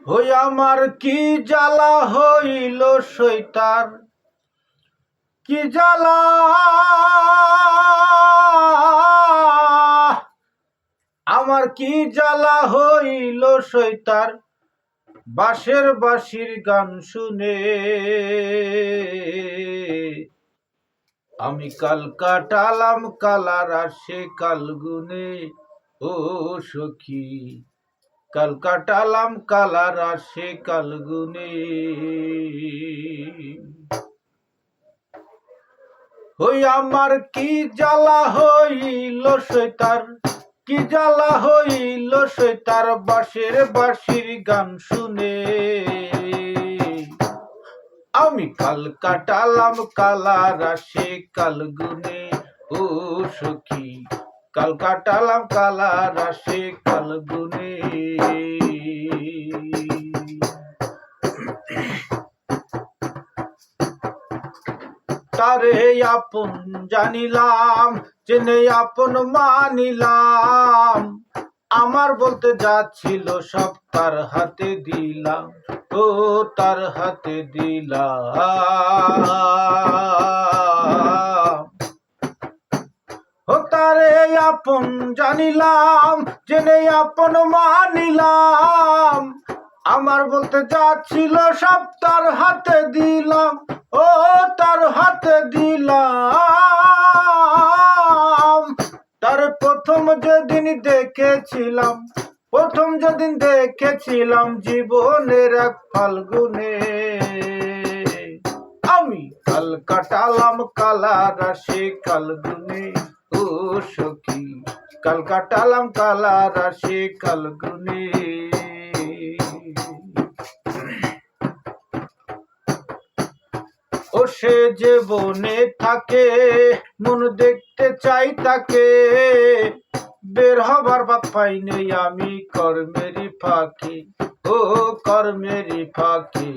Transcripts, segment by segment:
হই আমার কি জ্বালা হইল সইতার, কি জ্বালা আমার কি জ্বালা হইল সইতার, বাঁশের বাঁশির গান শুনে আমি কাল কাটালাম কালার আসে কাল গুনে। ও সখী কাল কাটালাম কালার আসে কাল গুনে। হই আমার কি জ্বালা হইল সইতার, কি জ্বালা হইল সইতার, বাঁশের বাঁশির গান শুনে আমি কাল কাটালাম কালার আসে কাল গুনে। ও সখী কাল কাটালাম কালার আসে কাল গুনে। তারে আপন জানিলাম, জেনে আপন মানিলাম, আমার বলতে যাচ্ছিল সব তার হাতে দিলাম। ও তার হাতে দিলাম। ও তারে আপন জানিলাম, জেনে আপন মানিলাম, আমার বলতে যাচ্ছিল সব তার হাতে দিলাম। ও তার হাতে দিলাম। তার প্রথম যেদিন দেখেছিলাম, প্রথম যেদিন দেখেছিলাম জীবনের এক ফাল্গুনে, আমি কাল কাটালাম কালার আসে কাল গুনে। ও সখী কাল কাটালাম কালার আসে কাল গুনে। ও সে যে বনে থাকে মন দেখতে চাই তাকে, বের হবার বাদ পাই নেই আমি কর্মেরই ফাঁকে। ও কর্মেরই ফাঁকে।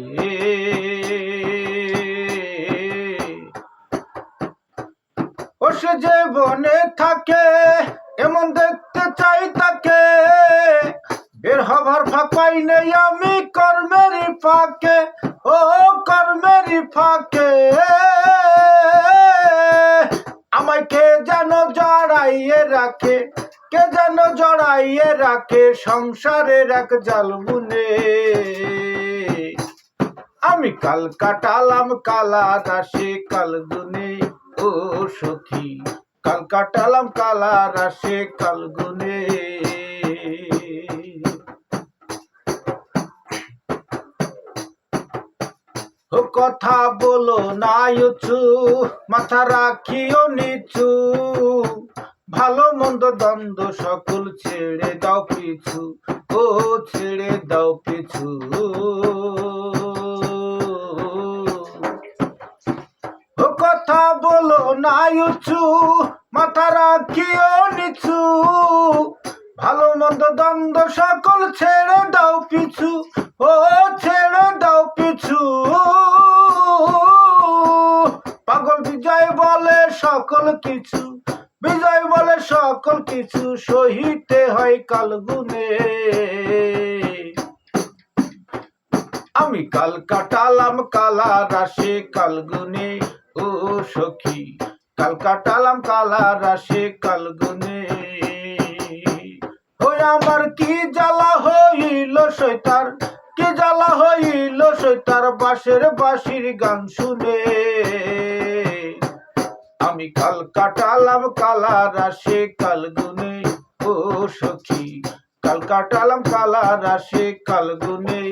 ও সে যে বনে থাকে এমন দেখতে চাই তাকে, বের হবার ফাঁক পাই নেই আমি কর্মেরই ফাঁকে। ও কর্মেরই ফাঁকে। আমায় কে যেন জড়াইয়ে রাখে, কে যেন জড়াইয়ে রাখে সংসারের এক জাল বুনে। আমি কাল কাটালাম কালার আসে কাল গুনে। ও সখী কাল কাটালাম কালার আসে কাল গুনে। ও কথা বলো না উঁচু, মাথা রাখিও নিচু, ভালো মন্দ দ্বন্দ্ব সকল ছেড়ে দাও পিছু। ও ছেড়ে দাও পিছু। ও কথা বলো না উঁচু, মাথা রাখিও নিচু, ভালো মন্দ দ্বন্দ্ব সকল ছেড়ে দাও পিছু। ও ছেড়ে দাও পিছু। পাগল বিজয় বলে সকল কিছু, বিজয় বলে সকল কিছু সহিতে হয় কাল গুনে। আমি কাল কাটালাম কালার আসে কাল গুনে। ও সখী কাল কাটালাম কালার আসে কাল গুনে। ওই আমার কি জ্বালা হইল সইতার, কি জ্বালা হইল সইতার, বাঁশের বাঁশির গান শুনে আমি কাল কাটালাম কালার আসে কাল গুনে। ও সখী কাল কাটালাম কালার আসে কাল গুনে।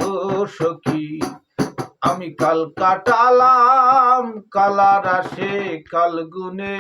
ও সখী আমি কাল কাটালাম কালার আসে কাল গুনে।